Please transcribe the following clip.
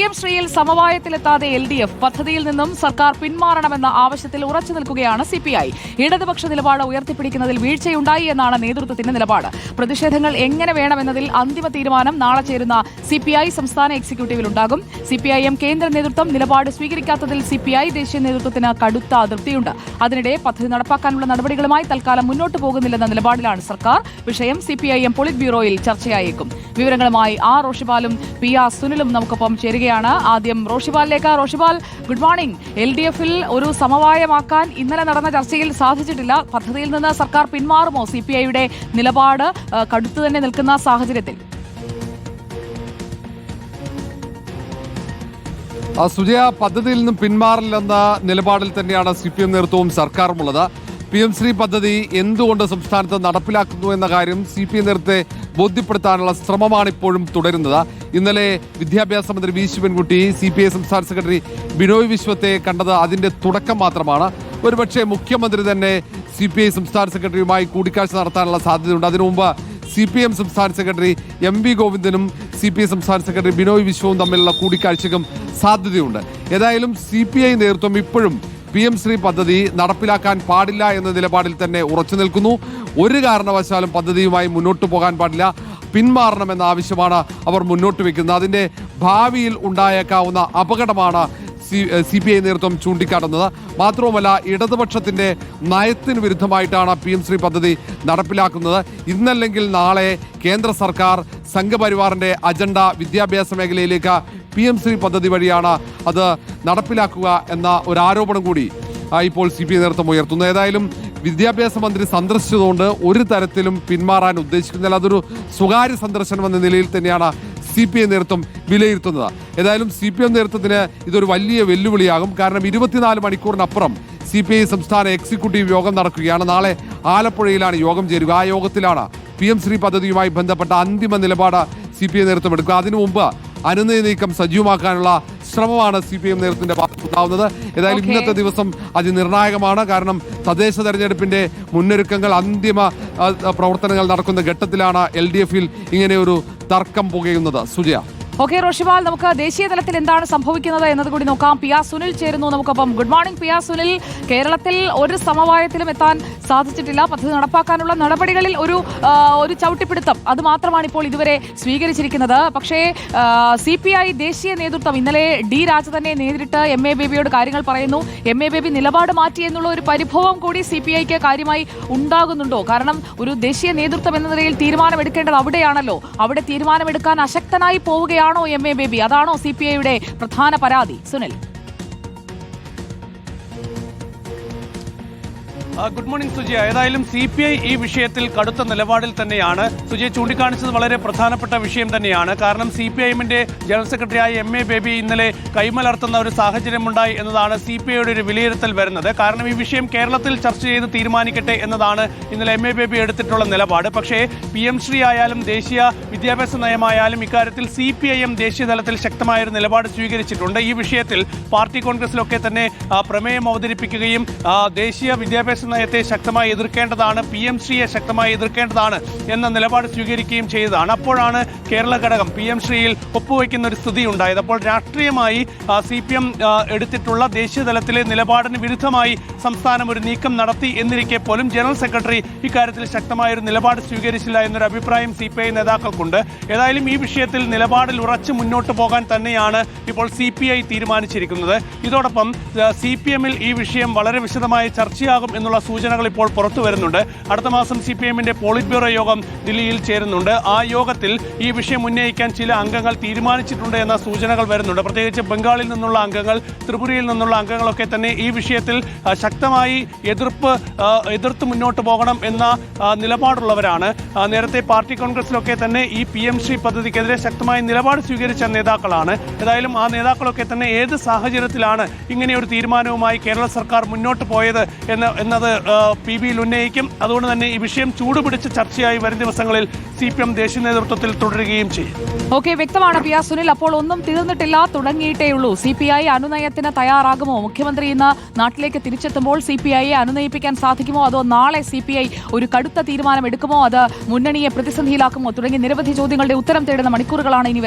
M ശ്രീയിൽ സമവായത്തിലെത്താതെ LDF പദ്ധതിയിൽ നിന്നും സർക്കാർ പിന്മാറണമെന്ന ആവശ്യത്തിൽ ഉറച്ചു നിൽക്കുകയാണ് CPI. ഇടതുപക്ഷ നിലപാട് ഉയർത്തിപ്പിടിക്കുന്നതിൽ വീഴ്ചയുണ്ടായി എന്നാണ് നേതൃത്വത്തിന്റെ നിലപാട്. പ്രതിഷേധങ്ങൾ എങ്ങനെ വേണമെന്നതിൽ അന്തിമ തീരുമാനം നാളെ ചേരുന്ന CPI സംസ്ഥാന എക്സിക്യൂട്ടീവിലുണ്ടാകും. CPIM കേന്ദ്ര നേതൃത്വം നിലപാട് സ്വീകരിക്കാത്തതിൽ CPI ദേശീയ നേതൃത്വത്തിന് കടുത്ത അതൃപ്തിയുണ്ട്. അതിനിടെ പദ്ധതി നടപ്പാക്കാനുള്ള നടപടികളുമായി തൽക്കാലം മുന്നോട്ട് പോകുന്നില്ലെന്ന നിലപാടിലാണ് സർക്കാർ. വിഷയം CPIM പോളിറ്റ് ബ്യൂറോയിൽ ചർച്ചയായേക്കും. വിവരങ്ങളുമായി റോഷിപാലും PR സുനിലും നമുക്കൊപ്പം ചേരുകയാണ്. ആദ്യം റോഷിപാലിലേക്ക്. Roshipal, good morning. LDFൽ ഒരു സമവായമാക്കാൻ ഇന്നലെ നടന്ന ചർച്ചയിൽ സാധിച്ചിട്ടില്ല. പദ്ധതിയിൽ നിന്ന് സർക്കാർ പിന്മാറുമോ? CPIയുടെ നിലപാട് കടുത്തു തന്നെ നിൽക്കുന്ന സാഹചര്യത്തിൽ. സുജയ, പദ്ധതിയിൽ നിന്നും പിന്മാറില്ലെന്ന നിലപാടിൽ തന്നെയാണ് CPM നേതൃത്വവും സർക്കാരുമുള്ളത്. PM ശ്രീ പദ്ധതി എന്തുകൊണ്ട് സംസ്ഥാനത്ത് നടപ്പിലാക്കുന്നു എന്ന കാര്യം CPM നേതൃത്വത്തെ ബോധ്യപ്പെടുത്താനുള്ള ശ്രമമാണ് ഇപ്പോഴും തുടരുന്നത്. ഇന്നലെ വിദ്യാഭ്യാസ മന്ത്രി വി ശിവൻകുട്ടി CPI സംസ്ഥാന സെക്രട്ടറി ബിനോയ് വിശ്വത്തെ കണ്ടത് അതിന്റെ തുടക്കം മാത്രമാണ്. ഒരുപക്ഷെ മുഖ്യമന്ത്രി തന്നെ CPI സംസ്ഥാന സെക്രട്ടറിയുമായി കൂടിക്കാഴ്ച നടത്താനുള്ള സാധ്യതയുണ്ട്. അതിനു മുമ്പ് CPM സംസ്ഥാന സെക്രട്ടറി MV ഗോവിന്ദനും CPI സംസ്ഥാന സെക്രട്ടറി ബിനോയ് വിശ്വവും തമ്മിലുള്ള കൂടിക്കാഴ്ചയ്ക്കും സാധ്യതയുണ്ട്. ഏതായാലും CPI നേതൃത്വം ഇപ്പോഴും PM ശ്രീ പദ്ധതി നടപ്പിലാക്കാൻ പാടില്ല എന്ന നിലപാടിൽ തന്നെ ഉറച്ചു നിൽക്കുന്നു. ഒരു കാരണവശാലും പദ്ധതിയുമായി മുന്നോട്ട് പോകാൻ പാടില്ല, പിന്മാറണമെന്ന ആവശ്യമാണ് അവർ മുന്നോട്ട് വെക്കുന്നത്. അതിൻ്റെ ഭാവിയിൽ ഉണ്ടായേക്കാവുന്ന അപകടമാണ് CPI നേതൃത്വം ചൂണ്ടിക്കാട്ടുന്നത്. മാത്രവുമല്ല, ഇടതുപക്ഷത്തിന്റെ നയത്തിന് വിരുദ്ധമായിട്ടാണ് PM ശ്രീ പദ്ധതി നടപ്പിലാക്കുന്നത്. ഇന്നല്ലെങ്കിൽ നാളെ കേന്ദ്ര സർക്കാർ സംഘപരിവാറിന്റെ അജണ്ട വിദ്യാഭ്യാസ മേഖലയിലേക്ക് PM ശ്രീ പദ്ധതി വഴിയാണ് അത് നടപ്പിലാക്കുക എന്ന ഒരു ആരോപണം കൂടി ഇപ്പോൾ CPI നേതൃത്വം ഉയർത്തുന്നു. ഏതായാലും വിദ്യാഭ്യാസ മന്ത്രി സന്ദർശിച്ചതുകൊണ്ട് ഒരു തരത്തിലും പിന്മാറാൻ ഉദ്ദേശിക്കുന്നില്ല. അതൊരു സ്വകാര്യ സന്ദർശനം എന്ന നിലയിൽ തന്നെയാണ് CPI നേതൃത്വം വിലയിരുത്തുന്നത്. ഏതായാലും CPM നേതൃത്വത്തിന് ഇതൊരു വലിയ വെല്ലുവിളിയാകും. കാരണം 24 മണിക്കൂറിനപ്പുറം CPI സംസ്ഥാന എക്സിക്യൂട്ടീവ് യോഗം നടക്കുകയാണ്. നാളെ ആലപ്പുഴയിലാണ് യോഗം ചേരുക. ആ യോഗത്തിലാണ് PM ശ്രീ പദ്ധതിയുമായി ബന്ധപ്പെട്ട അന്തിമ നിലപാട് CPI നേതൃത്വം എടുക്കുക. അതിനു മുമ്പ് അനുനയ നീക്കം സജീവമാക്കാനുള്ള ശ്രമമാണ് CPM നേതൃത്വത്തിന്റെ ഭാഗത്തുണ്ടാവുന്നത്. ഏതായാലും ഇന്നത്തെ ദിവസം അതിനിർണായകമാണ്. കാരണം തദ്ദേശ തെരഞ്ഞെടുപ്പിന്റെ മുന്നൊരുക്കങ്ങൾ, അന്തിമ പ്രവർത്തനങ്ങൾ നടക്കുന്ന ഘട്ടത്തിലാണ് LDFൽ ഇങ്ങനെ ഒരു തർക്കം പുകയുന്നത്. സുജയ. ഓക്കെ റോഷിപാൽ, നമുക്ക് ദേശീയ തലത്തിൽ എന്താണ് സംഭവിക്കുന്നത് എന്നത് കൂടി നോക്കാം. PR സുനിൽ ചേരുന്നു നമുക്കൊപ്പം. Good morning PR Sunil. കേരളത്തിൽ ഒരു സമവായത്തിലും എത്താൻ സാധിച്ചിട്ടില്ല. പദ്ധതി നടപ്പാക്കാനുള്ള നടപടികളിൽ ഒരു ചവിട്ടിപ്പിടുത്തം അത് മാത്രമാണ് ഇപ്പോൾ ഇതുവരെ സ്വീകരിച്ചിരിക്കുന്നത്. പക്ഷേ CPI ദേശീയ നേതൃത്വം ഇന്നലെ D രാജ തന്നെ നേരിട്ട് MA ബേബിയോട് കാര്യങ്ങൾ പറയുന്നു. MA ബേബി നിലപാട് മാറ്റി എന്നുള്ള ഒരു പരിഭവം കൂടി CPIക്ക് കാര്യമായി ഉണ്ടാകുന്നുണ്ടോ? കാരണം ഒരു ദേശീയ നേതൃത്വം എന്ന നിലയിൽ തീരുമാനമെടുക്കേണ്ടത് അവിടെയാണല്ലോ. അവിടെ തീരുമാനമെടുക്കാൻ അശക്തനായി പോവുകയാണ് MA ബേബി. അതാണോ CPIയുടെ പ്രധാന പരാതി? സുനിൽ. Good morning Sujaya. ഏതായാലും CPI ഈ വിഷയത്തിൽ കടുത്ത നിലപാടിൽ തന്നെയാണ്. സുജയ ചൂണ്ടിക്കാണിച്ചത് വളരെ പ്രധാനപ്പെട്ട വിഷയം തന്നെയാണ്. കാരണം CPIMന്റെ ജനറൽ സെക്രട്ടറിയായ MA ബേബി ഇന്നലെ കൈമലർത്തുന്ന ഒരു സാഹചര്യമുണ്ടായി എന്നതാണ് CPIയുടെ ഒരു വിലയിരുത്തൽ വരുന്നത്. കാരണം ഈ വിഷയം കേരളത്തിൽ ചർച്ച ചെയ്ത് തീരുമാനിക്കട്ടെ എന്നതാണ് ഇന്നലെ MA ബേബി എടുത്തിട്ടുള്ള നിലപാട്. പക്ഷേ PM ശ്രീ ആയാലും ദേശീയ വിദ്യാഭ്യാസ നയമായാലും ഇക്കാര്യത്തിൽ CPIM ദേശീയ തലത്തിൽ ശക്തമായൊരു നിലപാട് സ്വീകരിച്ചിട്ടുണ്ട്. ഈ വിഷയത്തിൽ പാർട്ടി കോൺഗ്രസിലൊക്കെ തന്നെ പ്രമേയം അവതരിപ്പിക്കുകയും ദേശീയ വിദ്യാഭ്യാസ നയത്തെ ശക്തമായി എതിർക്കേണ്ടതാണ്, PM ശ്രീയെ ശക്തമായി എതിർക്കേണ്ടതാണ് എന്ന നിലപാട് സ്വീകരിക്കുകയും ചെയ്തതാണ്. അപ്പോഴാണ് കേരള ഘടകം PM ശ്രീയിൽ ഒപ്പുവയ്ക്കുന്ന ഒരു സ്ഥിതി ഉണ്ടായത്. അപ്പോൾ രാഷ്ട്രീയമായി CPM എടുത്തിട്ടുള്ള ദേശീയ തലത്തിലെ നിലപാടിന് വിരുദ്ധമായി സംസ്ഥാനം ഒരു നീക്കം നടത്തി എന്നിരിക്കെ പോലും ജനറൽ സെക്രട്ടറി ഇക്കാര്യത്തിൽ ശക്തമായൊരു നിലപാട് സ്വീകരിച്ചില്ല എന്നൊരു അഭിപ്രായം CPI നേതാക്കൾക്കുണ്ട്. ഏതായാലും ഈ വിഷയത്തിൽ നിലപാടിൽ ഉറച്ചു മുന്നോട്ട് പോകാൻ തന്നെയാണ് ഇപ്പോൾ CPI തീരുമാനിച്ചിരിക്കുന്നത്. ഇതോടൊപ്പം CPMൽ ഈ വിഷയം വളരെ വിശദമായി ചർച്ചയാകും എന്നുള്ള സൂചനകൾ ഇപ്പോൾ പുറത്തു വരുന്നുണ്ട്. അടുത്ത മാസം CPIMന്റെ പോളിറ്റ് ബ്യൂറോ യോഗം ദില്ലിയിൽ ചേരുന്നുണ്ട്. ആ യോഗത്തിൽ ഈ വിഷയം ഉന്നയിക്കാൻ ചില അംഗങ്ങൾ തീരുമാനിച്ചിട്ടുണ്ട് എന്ന സൂചനകൾ വരുന്നുണ്ട്. പ്രത്യേകിച്ച് ബംഗാളിൽ നിന്നുള്ള അംഗങ്ങൾ, ത്രിപുരയിൽ നിന്നുള്ള അംഗങ്ങളൊക്കെ തന്നെ ഈ വിഷയത്തിൽ ശക്തമായി എതിർത്ത് മുന്നോട്ട് പോകണം എന്ന നിലപാടുള്ളവരാണ്. നേരത്തെ പാർട്ടി കോൺഗ്രസിലൊക്കെ തന്നെ ഈ PM ശ്രീ പദ്ധതിക്കെതിരെ ശക്തമായ നിലപാട് സ്വീകരിച്ച നേതാക്കളാണ്. ഏതായാലും ആ നേതാക്കളൊക്കെ തന്നെ ഏത് സാഹചര്യത്തിലാണ് ഇങ്ങനെയൊരു തീരുമാനവുമായി കേരള സർക്കാർ മുന്നോട്ട് പോയത് എന്നത് PBയിൽ ഉന്നയിക്കും. അതുകൊണ്ട് തന്നെ ഈ വിഷയം ചൂടുപിടിച്ച് ചർച്ചയായി വരും ദിവസങ്ങളിൽ CPM ദേശീയ നേതൃത്വത്തിൽ തുടരുകയും ചെയ്യും. ഓക്കെ, വ്യക്തമാണ് PR സുനിൽ. അപ്പോൾ ഒന്നും തീർന്നിട്ടില്ല, തുടങ്ങിയിട്ടേയുള്ളൂ. CPI അനുനയത്തിന് തയ്യാറാകുമോ? മുഖ്യമന്ത്രി ഇന്ന് നാട്ടിലേക്ക് തിരിച്ചെത്തുമ്പോൾ CPIയെ അനുനയിപ്പിക്കാൻ സാധിക്കുമോ? അതോ നാളെ CPI ഒരു കടുത്ത തീരുമാനം എടുക്കുമോ? അത് മുന്നണിയെ പ്രതിസന്ധിയിലാക്കുമോ? തുടങ്ങി നിരവധി ചോദ്യങ്ങളുടെ ഉത്തരം തേടുന്ന മണിക്കൂറുകളാണ് ഇനി